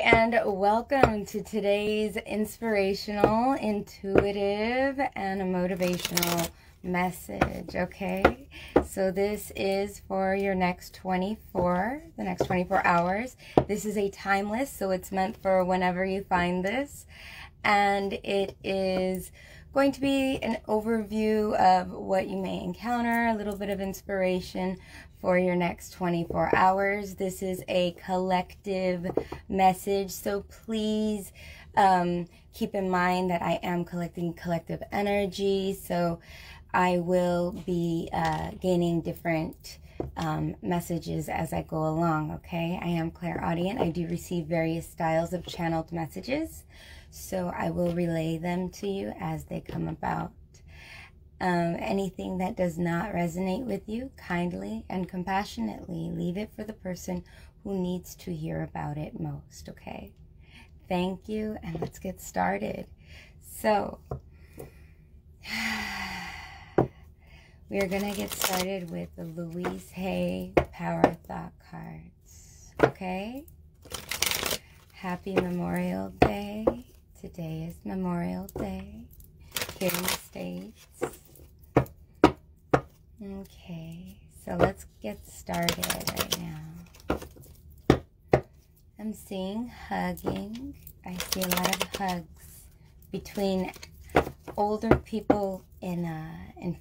And welcome to today's inspirational, intuitive, and a motivational message, okay? So this is for your next 24 hours. This is a timeless, so it's meant for whenever you find this. And it is going to be an overview of what you may encounter, a little bit of inspiration for your next 24 hours. This is a collective message, so please keep in mind that I am collecting collective energy, so I will be gaining different messages as I go along, okay? I am clairaudient. I do receive various styles of channeled messages, so I will relay them to you as they come about. Anything that does not resonate with you, kindly and compassionately leave it for the person who needs to hear about it most, okay? Thank you, and let's get started. So, we are going to get started with the Louise Hay Power Thought cards, okay? Happy Memorial Day. Today is Memorial Day here in the States. Okay, so let's get started right now. I'm seeing hugging. I see a lot of hugs between older people in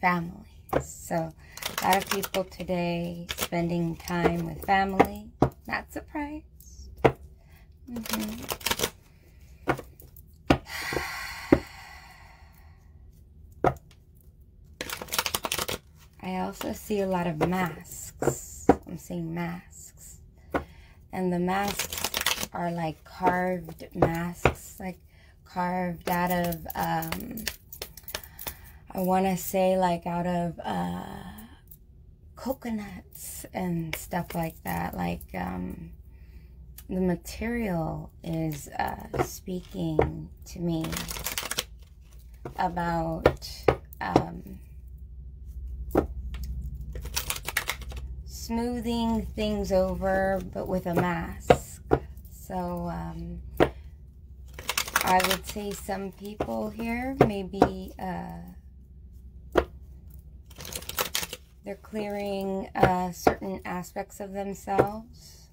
families. So a lot of people today spending time with family. Not surprised. I also see a lot of masks. I'm seeing masks. And the masks are like carved masks, like carved out of, I want to say like out of coconuts and stuff like that. Like the material is speaking to me about smoothing things over, but with a mask. So I would say some people here maybe they're clearing certain aspects of themselves.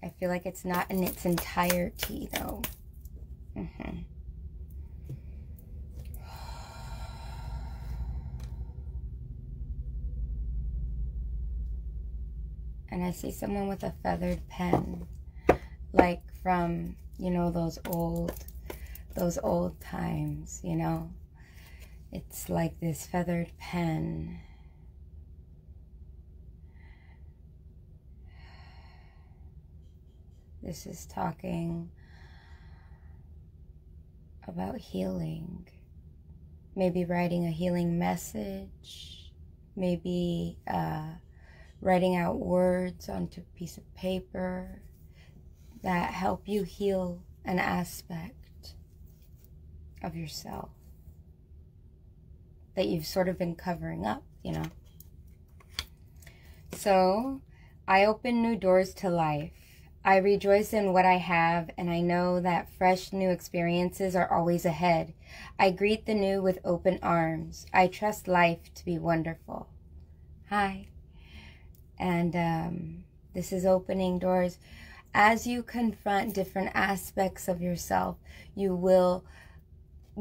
I feel like it's not in its entirety though. And I see someone with a feathered pen, like from, you know, those old times, you know. It's like this feathered pen. This is talking about healing. Maybe writing a healing message. Maybe writing out words onto a piece of paper that help you heal an aspect of yourself that you've sort of been covering up, you know. So, I open new doors to life. I rejoice in what I have, and I know that fresh new experiences are always ahead. I greet the new with open arms. I trust life to be wonderful. Hi. And this is opening doors. As you confront different aspects of yourself, you will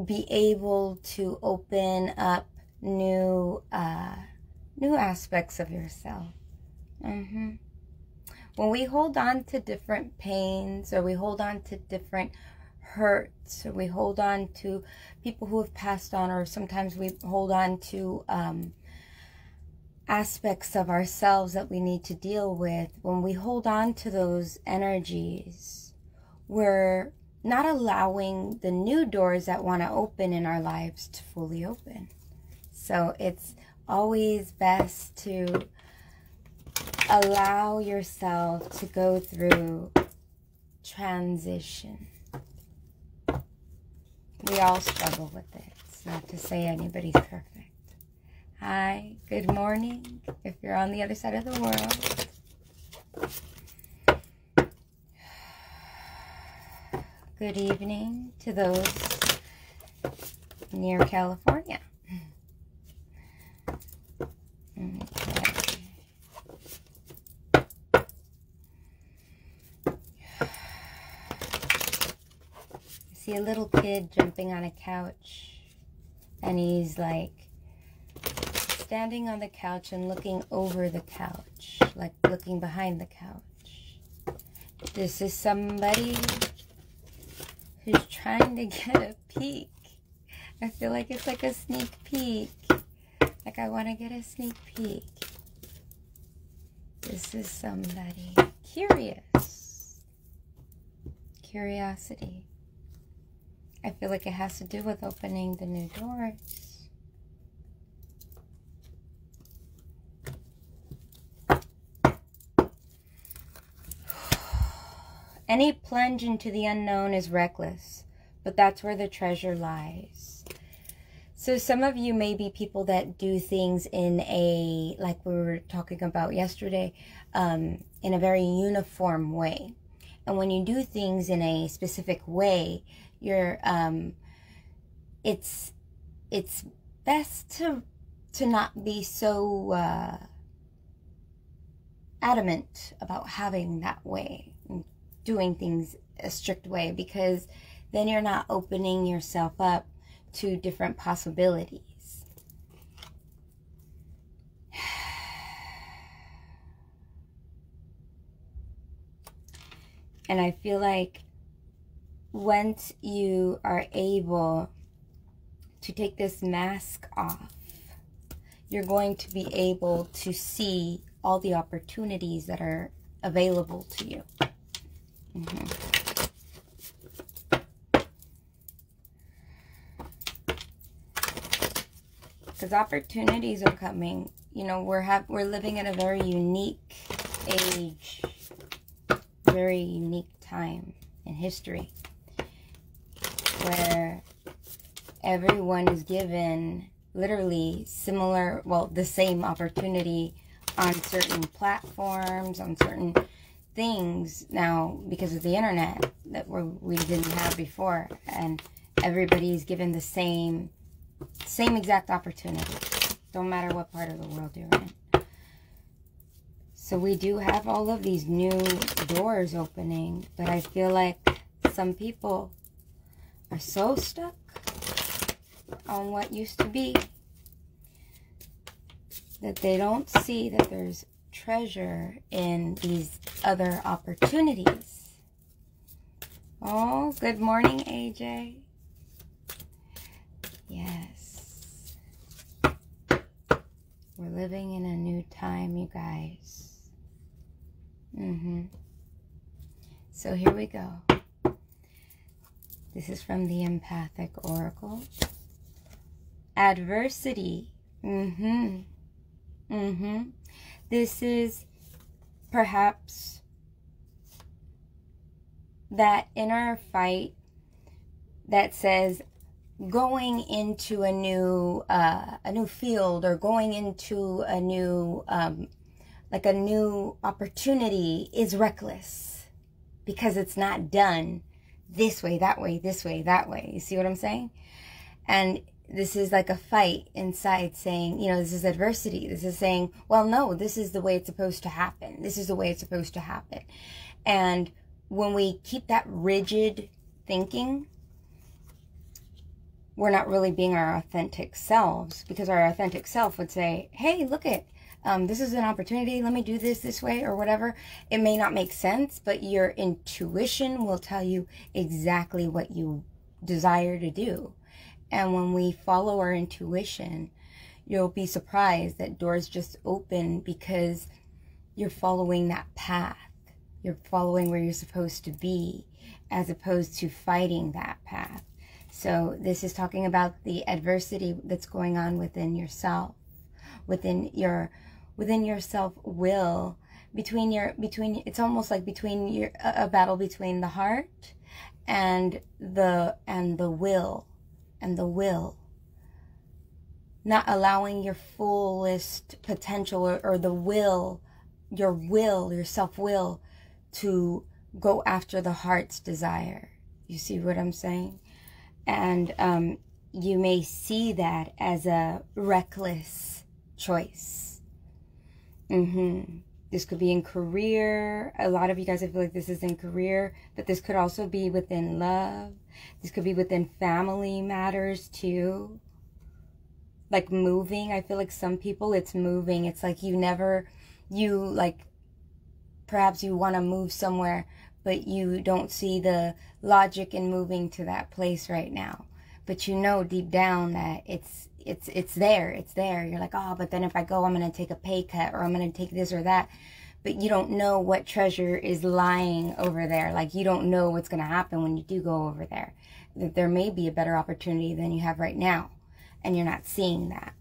be able to open up new aspects of yourself. When we hold on to different pains, or we hold on to different hurts, or we hold on to people who have passed on, or sometimes we hold on to aspects of ourselves that we need to deal with. When we hold on to those energies, we're not allowing the new doors that want to open in our lives to fully open. So it's always best to allow yourself to go through transition. We all struggle with it. It's not to say anybody's perfect. Hi, good morning, if you're on the other side of the world. Good evening to those near California. Okay. I see a little kid jumping on a couch, and he's like standing on the couch and looking over the couch, like looking behind the couch. This is somebody who's trying to get a peek. I feel like it's like a sneak peek. Like I want to get a sneak peek. This is somebody curious. Curiosity. I feel like it has to do with opening the new doors. Any plunge into the unknown is reckless, but that's where the treasure lies. So some of you may be people that do things in a, like we were talking about yesterday, in a very uniform way. And when you do things in a specific way, you're, it's best to not be so adamant about having that way, doing things a strict way, because then you're not opening yourself up to different possibilities. And I feel like once you are able to take this mask off, you're going to be able to see all the opportunities that are available to you. Because opportunities are coming. You know, we're living in a very unique age, very unique time in history, where everyone is given literally similar, well, the same opportunity on certain platforms, on certain things now because of the internet that we didn't have before, and everybody's given the same exact opportunity, don't matter what part of the world you're in. So we do have all of these new doors opening, but I feel like some people are so stuck on what used to be that they don't see that there's treasure in these other opportunities. Oh, good morning, AJ. Yes. We're living in a new time, you guys. So here we go. This is from the Empathic Oracle. Adversity. This is perhaps that inner fight that says going into a new field, or going into a new like a new opportunity, is reckless because it's not done this way, that way, this way, that way. You see what I'm saying? And this is like a fight inside saying, you know, this is adversity. This is saying, well, no, this is the way it's supposed to happen. This is the way it's supposed to happen. And when we keep that rigid thinking, we're not really being our authentic selves, because our authentic self would say, hey, look it, this is an opportunity. Let me do this way, or whatever. It may not make sense, but your intuition will tell you exactly what you desire to do. And when we follow our intuition, you'll be surprised that doors just open because you're following that path. You're following where you're supposed to be, as opposed to fighting that path. So this is talking about the adversity that's going on within yourself, within your self-will, it's almost like between a battle between the heart and the will. And the will, not allowing your fullest potential, or the will, your self-will, to go after the heart's desire. You see what I'm saying? And you may see that as a reckless choice. This could be in career. A lot of you guys, I feel like this is in career, but this could also be within love. This could be within family matters too. Like moving. I feel like some people, it's moving. It's like perhaps you want to move somewhere, but you don't see the logic in moving to that place right now. But you know deep down that it's there. You're like, oh, but then if I go, I'm going to take a pay cut, or I'm going to take this or that. But you don't know what treasure is lying over there. Like, you don't know what's going to happen when you do go over there. That there may be a better opportunity than you have right now, and you're not seeing that.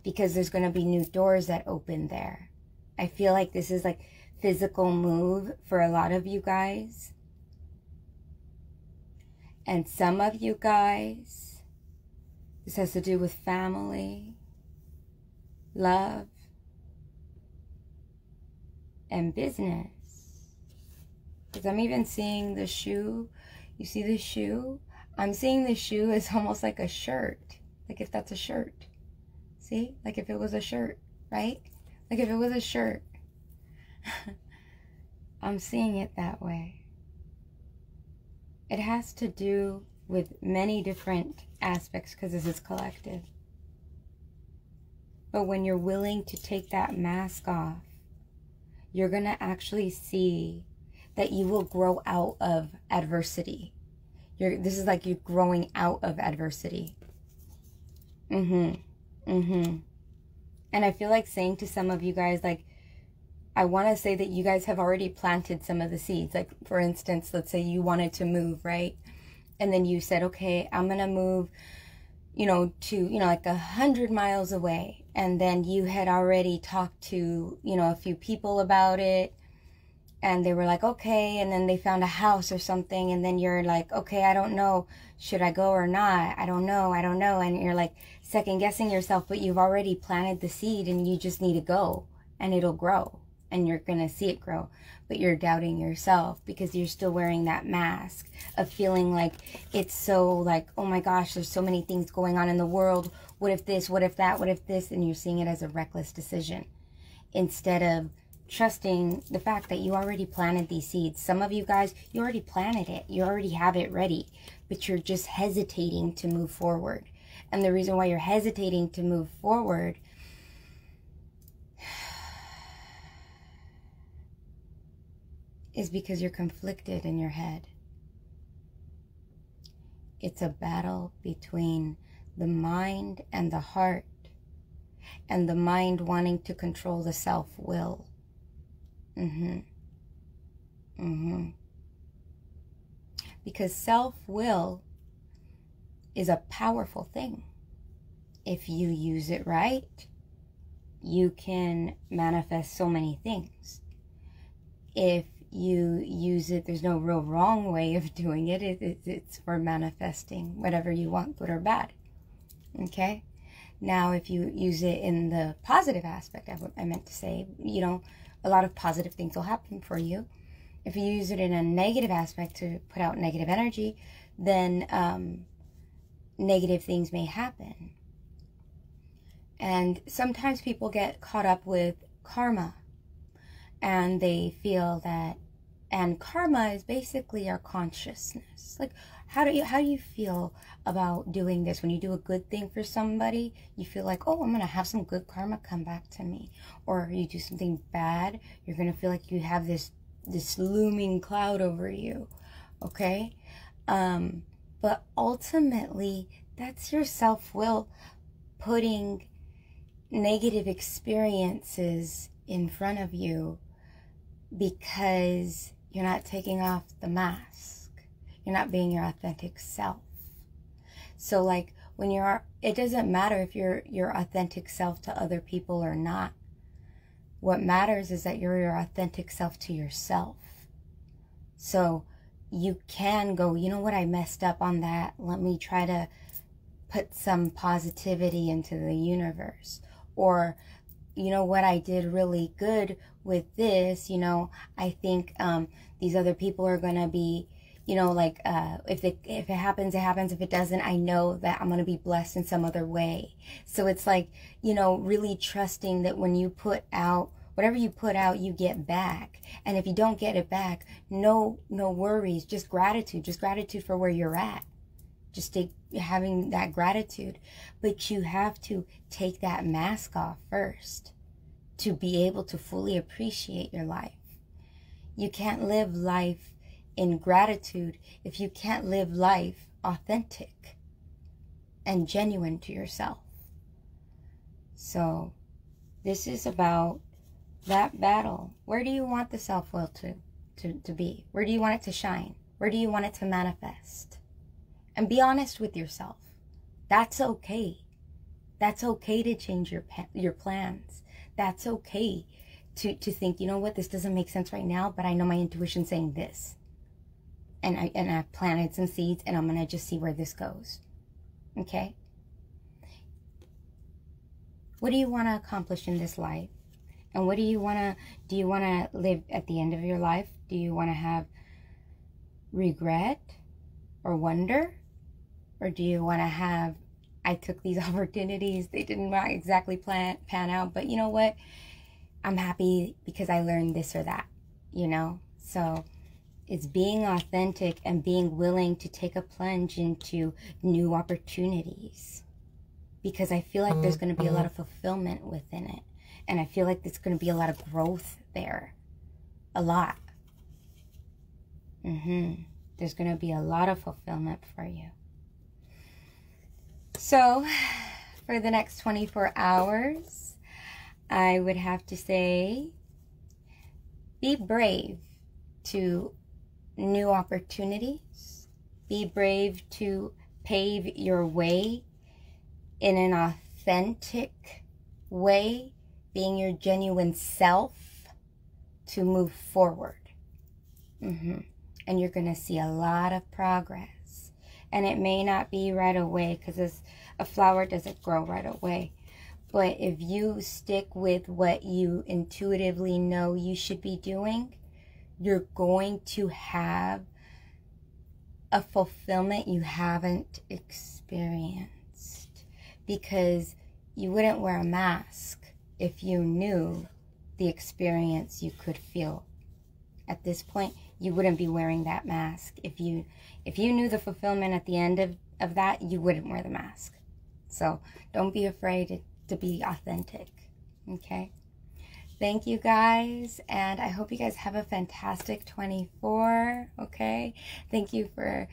Because there's going to be new doors that open there. I feel like this is like physical move for a lot of you guys. And some of you guys, this has to do with family, love, and business. Because I'm even seeing the shoe. You see the shoe? I'm seeing the shoe as almost like a shirt. Like if that's a shirt. See? Like if it was a shirt, right? Like if it was a shirt. I'm seeing it that way. It has to do with many different aspects because this is collective. But when you're willing to take that mask off, you're going to actually see that you will grow out of adversity. This is like you're growing out of adversity. And I feel like saying to some of you guys, like, I want to say that you guys have already planted some of the seeds. Like, for instance, let's say you wanted to move, right? And then you said, okay, I'm going to move, to, like 100 miles away. And then you had already talked to, a few people about it. And they were like, okay. And then they found a house or something. And then you're like, okay, I don't know. Should I go or not? I don't know. And you're like second guessing yourself, but you've already planted the seed and you just need to go and it'll grow. And you're going to see it grow, but you're doubting yourself because you're still wearing that mask of feeling like it's so like, oh my gosh, there's so many things going on in the world. What if this, what if that, what if this? And you're seeing it as a reckless decision instead of trusting the fact that you already planted these seeds. Some of you guys, you already planted it. You already have it ready, but you're just hesitating to move forward. And the reason why you're hesitating to move forward is because you're conflicted in your head. It's a battle between the mind and the heart, and the mind wanting to control the self-will. Because self-will is a powerful thing. If you use it right, you can manifest so many things. If you use it, there's no real wrong way of doing it. It's for manifesting whatever you want, good or bad. Okay? Now, if you use it in the positive aspect, I meant to say, a lot of positive things will happen for you. If you use it in a negative aspect to put out negative energy, then negative things may happen. And sometimes people get caught up with karma. And they feel that, and karma is basically our consciousness. Like, how do you feel about doing this? When you do a good thing for somebody, you feel like, oh, I'm going to have some good karma come back to me. Or you do something bad, you're going to feel like you have this looming cloud over you. Okay? But ultimately, that's your self-will putting negative experiences in front of you because you're not taking off the mask. You're not being your authentic self. So like when it doesn't matter if you're your authentic self to other people or not. What matters is that you're your authentic self to yourself. So you can go, you know what, I messed up on that. Let me try to put some positivity into the universe. Or, you know what, I did really good with this, I think these other people are going to be, you know, like, if it happens, it happens. If it doesn't, I know that I'm going to be blessed in some other way. So it's like, you know, really trusting that when you put out, whatever you put out, you get back. And if you don't get it back, no worries, just gratitude for where you're at. Just having that gratitude. But you have to take that mask off first to be able to fully appreciate your life. You can't live life in gratitude if you can't live life authentic and genuine to yourself. So this is about that battle. Where do you want the self-will to be? Where do you want it to shine? Where do you want it to manifest? And be honest with yourself. That's okay. That's okay to change your plans. That's okay to think, you know what, this doesn't make sense right now, but I know my intuition's saying this. And I've planted some seeds, and I'm going to just see where this goes. Okay? What do you want to accomplish in this life? And what do you want to live at the end of your life? Do you want to have regret or wonder? Or do you want to have, I took these opportunities, they didn't exactly pan out, but you know what? I'm happy because I learned this or that, you know? So it's being authentic and being willing to take a plunge into new opportunities, because I feel like there's going to be a lot of fulfillment within it. And I feel like there's going to be a lot of growth there. A lot. There's going to be a lot of fulfillment for you. So, for the next 24 hours, I would have to say, be brave to new opportunities. Be brave to pave your way in an authentic way, being your genuine self to move forward. And you're going to see a lot of progress. And it may not be right away, because a flower doesn't grow right away. But if you stick with what you intuitively know you should be doing, you're going to have a fulfillment you haven't experienced. Because you wouldn't wear a mask if you knew the experience you could feel. At this point, you wouldn't be wearing that mask. If you knew the fulfillment at the end of that, you wouldn't wear the mask. So don't be afraid to be authentic. Okay? Thank you guys, and I hope you guys have a fantastic 24. Okay? Thank you for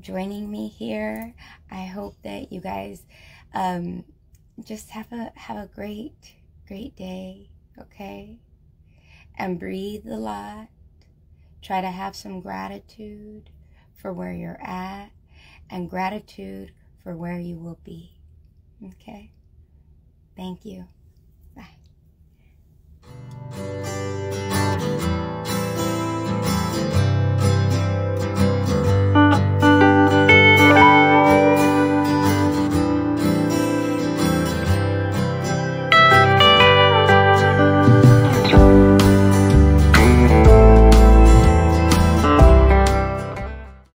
joining me here. I hope that you guys just have a great day. Okay? And breathe a lot. Try to have some gratitude for where you're at, and gratitude for where you will be. Okay? Thank you. Bye.